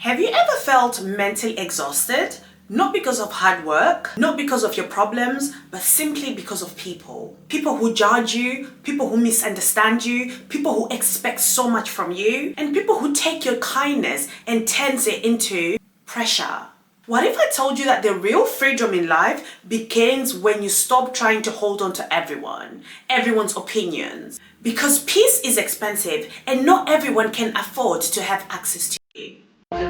Have you ever felt mentally exhausted? Not because of hard work, not because of your problems, but simply because of people. People who judge you, people who misunderstand you, people who expect so much from you, and people who take your kindness and turns it into pressure. What if I told you that the real freedom in life begins when you stop trying to hold on to everyone's opinions? Because peace is expensive and not everyone can afford to have access to you. Hi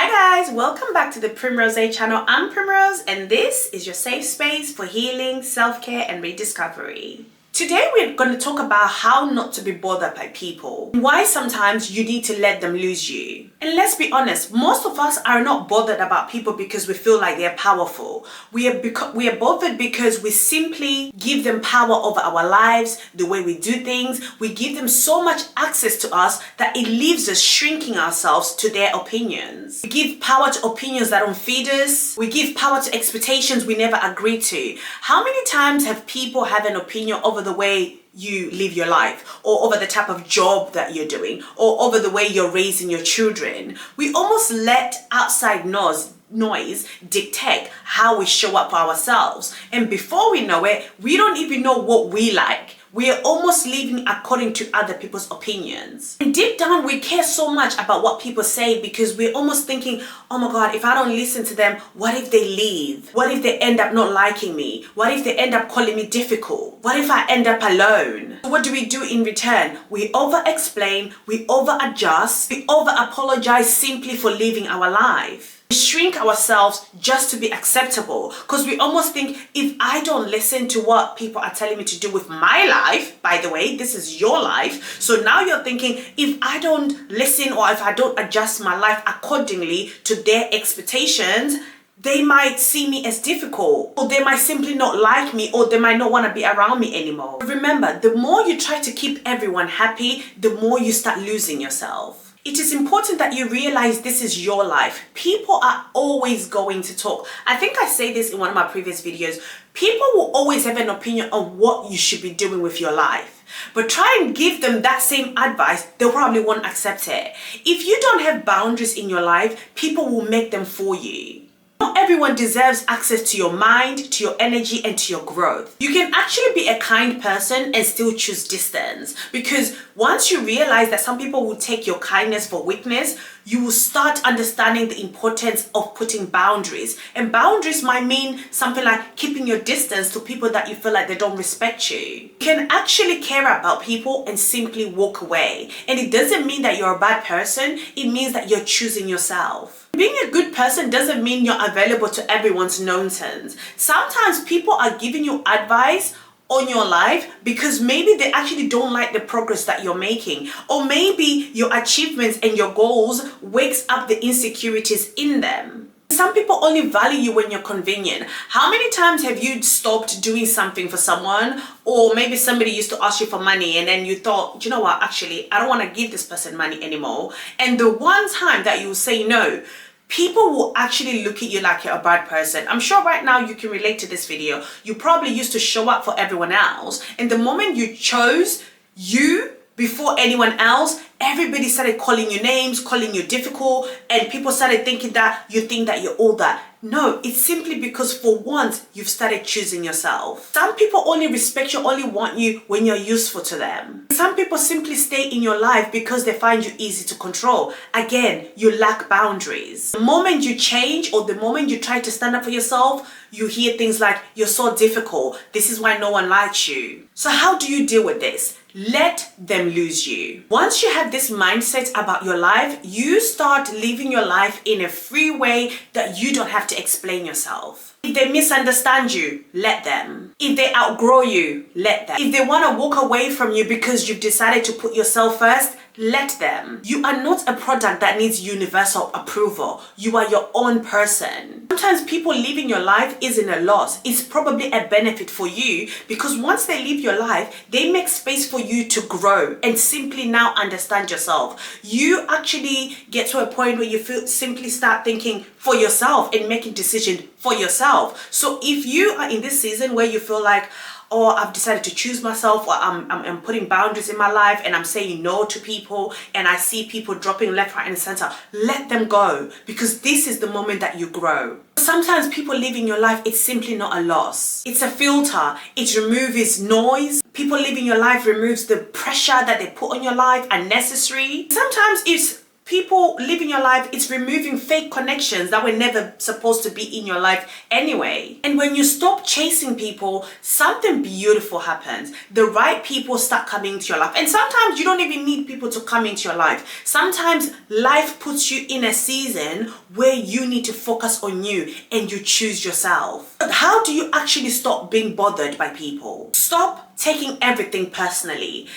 guys, welcome back to the Primrose channel. I'm Primrose and this is your safe space for healing, self-care and rediscovery. Today we're going to talk about how not to be bothered by people, and why sometimes you need to let them lose you. And let's be honest, most of us are not bothered about people because we feel like they're powerful. We are bothered because we simply give them power over our lives, the way we do things. We give them so much access to us that it leaves us shrinking ourselves to their opinions. We give power to opinions that don't feed us. We give power to expectations we never agreed to. How many times have people had an opinion over the way you live your life, or over the type of job that you're doing, or over the way you're raising your children? We almost let outside noise dictate how we show up for ourselves, and before we know it, we don't even know what we like. We are almost living according to other people's opinions. And deep down, we care so much about what people say because we're almost thinking, oh my God, if I don't listen to them, what if they leave? What if they end up not liking me? What if they end up calling me difficult? What if I end up alone? So what do we do in return? We over-explain, we over-adjust, we over-apologize simply for living our life. We shrink ourselves just to be acceptable because we almost think, if I don't listen to what people are telling me to do with my life, by the way, this is your life. So now you're thinking, if I don't listen or if I don't adjust my life accordingly to their expectations, they might see me as difficult, or they might simply not like me, or they might not want to be around me anymore. Remember, the more you try to keep everyone happy, the more you start losing yourself. It is important that you realize this is your life. People are always going to talk. I think I say this in one of my previous videos. People will always have an opinion on what you should be doing with your life. But try and give them that same advice, they probably won't accept it. If you don't have boundaries in your life, people will make them for you. Not everyone deserves access to your mind, to your energy, and to your growth. You can actually be a kind person and still choose distance, because once you realize that some people will take your kindness for weakness, you will start understanding the importance of putting boundaries. And boundaries might mean something like keeping your distance to people that you feel like they don't respect you. You can actually care about people and simply walk away. And it doesn't mean that you're a bad person, it means that you're choosing yourself. Being a good person doesn't mean you're available to everyone's nonsense. Sometimes people are giving you advice on your life because maybe they actually don't like the progress that you're making, or maybe your achievements and your goals wakes up the insecurities in them. Some people only value you when you're convenient. How many times have you stopped doing something for someone, or maybe somebody used to ask you for money and then you thought, you know what, actually I don't want to give this person money anymore, and the one time that you say no, people will actually look at you like you're a bad person. I'm sure right now you can relate to this video. You probably used to show up for everyone else, and the moment you chose you before anyone else, everybody started calling you names, calling you difficult, and people started thinking that you think that you're all that. No, it's simply because for once you've started choosing yourself. Some people only respect you, only want you when you're useful to them. Some people simply stay in your life because they find you easy to control. Again, you lack boundaries. The moment you change, or the moment you try to stand up for yourself, you hear things like, you're so difficult, this is why no one likes you. So how do you deal with this? Let them lose you. Once you have this mindset about your life, you start living your life in a free way that you don't have to explain yourself. If they misunderstand you, let them. If they outgrow you, let them. If they want to walk away from you because you've decided to put yourself first, let them. You are not a product that needs universal approval. You are your own person. Sometimes people leaving your life isn't a loss. It's probably a benefit for you, because once they leave your life, they make space for you to grow and simply now understand yourself. You actually get to a point where you simply start thinking for yourself and making decisions for yourself. So if you are in this season where you feel like, or I've decided to choose myself, or I'm putting boundaries in my life and I'm saying no to people, and I see people dropping left, right and center, let them go, because this is the moment that you grow. Sometimes people leaving your life, it's simply not a loss. It's a filter. It removes noise. People leaving your life removes the pressure that they put on your life unnecessary. Sometimes it's people living your life, it's removing fake connections that were never supposed to be in your life anyway. And when you stop chasing people, something beautiful happens. The right people start coming into your life. And sometimes you don't even need people to come into your life. Sometimes life puts you in a season where you need to focus on you and you choose yourself. But how do you actually stop being bothered by people? Stop taking everything personally.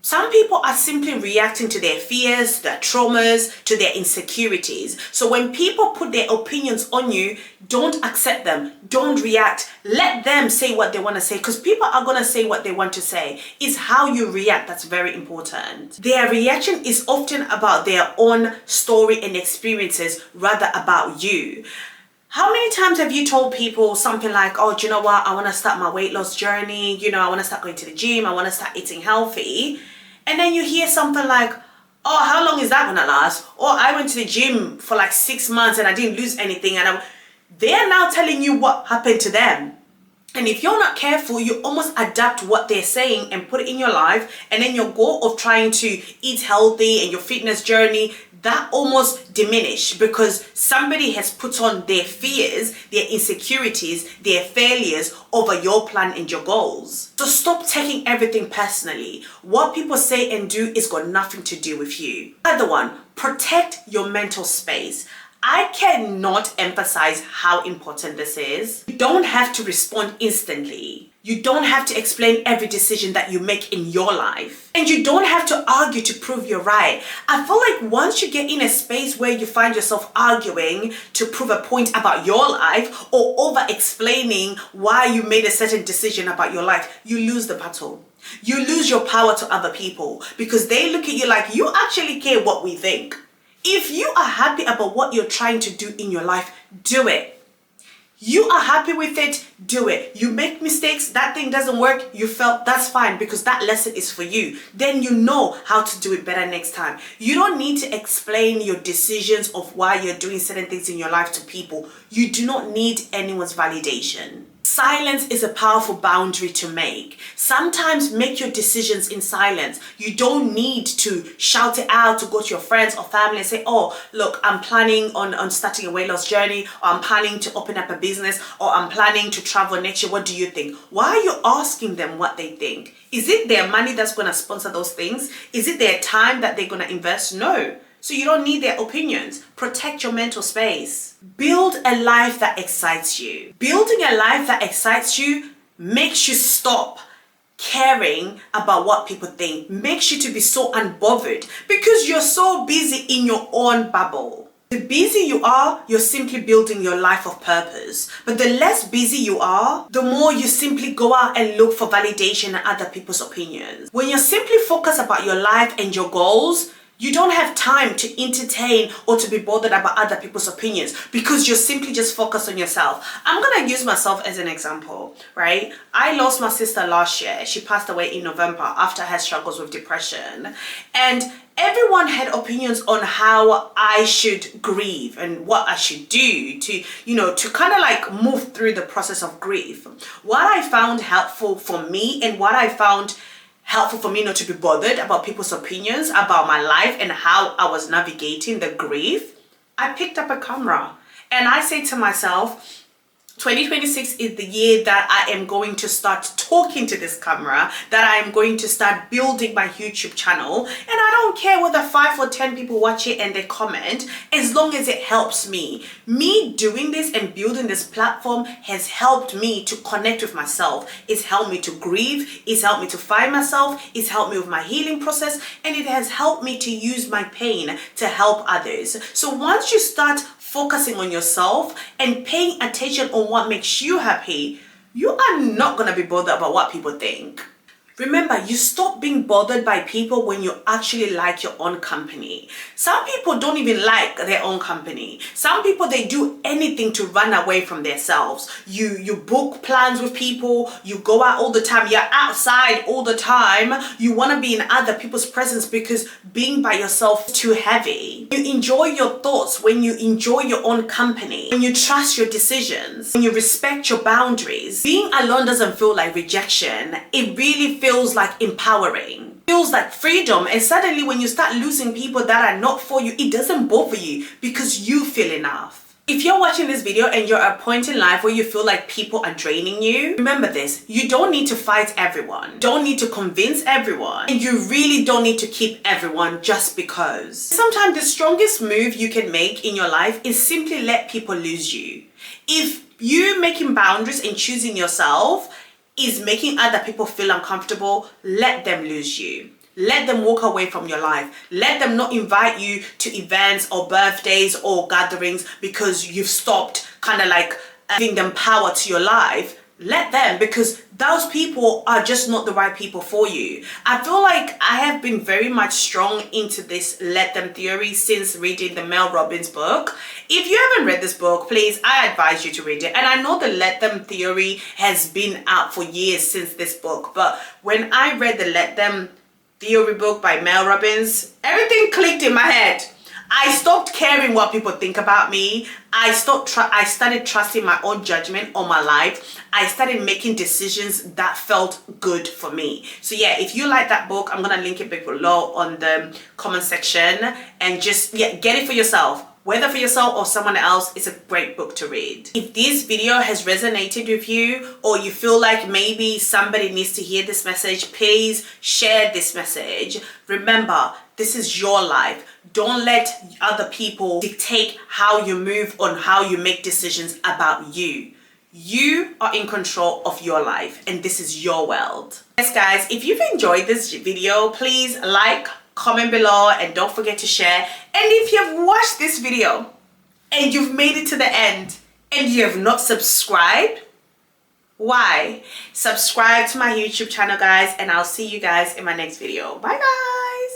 Some people are simply reacting to their fears, their traumas, to their insecurities. So when people put their opinions on you, don't accept them. Don't react. Let them say what they want to say, because people are going to say what they want to say. It's how you react that's very important. Their reaction is often about their own story and experiences rather about you. How many times have you told people something like, oh, do you know what? I want to start my weight loss journey. You know, I want to start going to the gym. I want to start eating healthy. And then you hear something like, oh, how long is that going to last? Or I went to the gym for like 6 months and I didn't lose anything. And they're now telling you what happened to them. And if you're not careful, you almost adapt what they're saying and put it in your life. And then your goal of trying to eat healthy and your fitness journey, that almost diminish, because somebody has put on their fears, their insecurities, their failures over your plan and your goals. So stop taking everything personally. What people say and do is got nothing to do with you. Other one, protect your mental space. I cannot emphasize how important this is. You don't have to respond instantly. You don't have to explain every decision that you make in your life. And you don't have to argue to prove you're right. I feel like once you get in a space where you find yourself arguing to prove a point about your life, or over explaining why you made a certain decision about your life, you lose the battle. You lose your power to other people, because they look at you like, you actually care what we think. If you are happy about what you're trying to do in your life, do it. You are happy with it, do it. You make mistakes, that thing doesn't work, you felt, that's fine, because that lesson is for you. Then you know how to do it better next time. You don't need to explain your decisions of why you're doing certain things in your life to people. You do not need anyone's validation. Silence is a powerful boundary to make. Sometimes make your decisions in silence. You don't need to shout it out to go to your friends or family and say, oh, look, I'm planning on starting a weight loss journey, or I'm planning to open up a business, or I'm planning to travel next year. What do you think? Why are you asking them what they think? Is it their money that's going to sponsor those things? Is it their time that they're going to invest? No. So you don't need their opinions. Protect your mental space. Build a life that excites you. Building a life that excites you makes you stop caring about what people think. Makes you to be so unbothered, because you're so busy in your own bubble. The busier you are, you're simply building your life of purpose. But the less busy you are, the more you simply go out and look for validation and other people's opinions. When you're simply focused about your life and your goals, you don't have time to entertain or to be bothered about other people's opinions, because you're simply just focused on yourself. I'm going to use myself as an example, right? I lost my sister last year. She passed away in November after her struggles with depression. And everyone had opinions on how I should grieve and what I should do to, to kind of like move through the process of grief. What I found helpful for me, and what I found helpful for me not to be bothered about people's opinions about my life and how I was navigating the grief, I picked up a camera and I say to myself, 2026 is the year that I am going to start talking to this camera, that I am going to start building my YouTube channel. And I don't care whether 5 or 10 people watch it and they comment, as long as it helps me. Me doing this and building this platform has helped me to connect with myself. It's helped me to grieve. It's helped me to find myself. It's helped me with my healing process. And it has helped me to use my pain to help others. So once you start focusing on yourself and paying attention on what makes you happy, you are not going to be bothered about what people think. Remember, you stop being bothered by people when you actually like your own company. Some people don't even like their own company. Some people, they do anything to run away from themselves. You book plans with people, you go out all the time, you're outside all the time. You want to be in other people's presence because being by yourself is too heavy. You enjoy your thoughts when you enjoy your own company, when you trust your decisions, when you respect your boundaries. Being alone doesn't feel like rejection. It really feels like empowering, feels like freedom. And suddenly when you start losing people that are not for you, it doesn't bother you because you feel enough. If you're watching this video and you're at a point in life where you feel like people are draining you, remember this: you don't need to fight everyone, don't need to convince everyone, and you really don't need to keep everyone just because. Sometimes the strongest move you can make in your life is simply let people lose you. If you making boundaries and choosing yourself is making other people feel uncomfortable, let them lose you. Let them walk away from your life. Let them not invite you to events or birthdays or gatherings because you've stopped kind of like giving them power to your life. Let them, because those people are just not the right people for you. I feel like I have been very much strong into this let them theory since reading the Mel Robbins book. If you haven't read this book, please, I advise you to read it. And I know the let them theory has been out for years since this book, but when I read the let them theory book by Mel Robbins, everything clicked in my head. I stopped caring what people think about me. I started trusting my own judgment on my life. I started making decisions that felt good for me. So yeah, if you like that book, I'm gonna link it below on the comment section, and just get it for yourself. Whether for yourself or someone else, it's a great book to read. If this video has resonated with you, or you feel like maybe somebody needs to hear this message, please share this message. Remember, this is your life. Don't let other people dictate how you move on, how you make decisions about you. You are in control of your life, and this is your world. Yes, guys, if you've enjoyed this video, please like, comment below, and don't forget to share. And if you've watched this video and you've made it to the end and you have not subscribed, why? Subscribe to my YouTube channel, guys, and I'll see you guys in my next video. Bye, guys.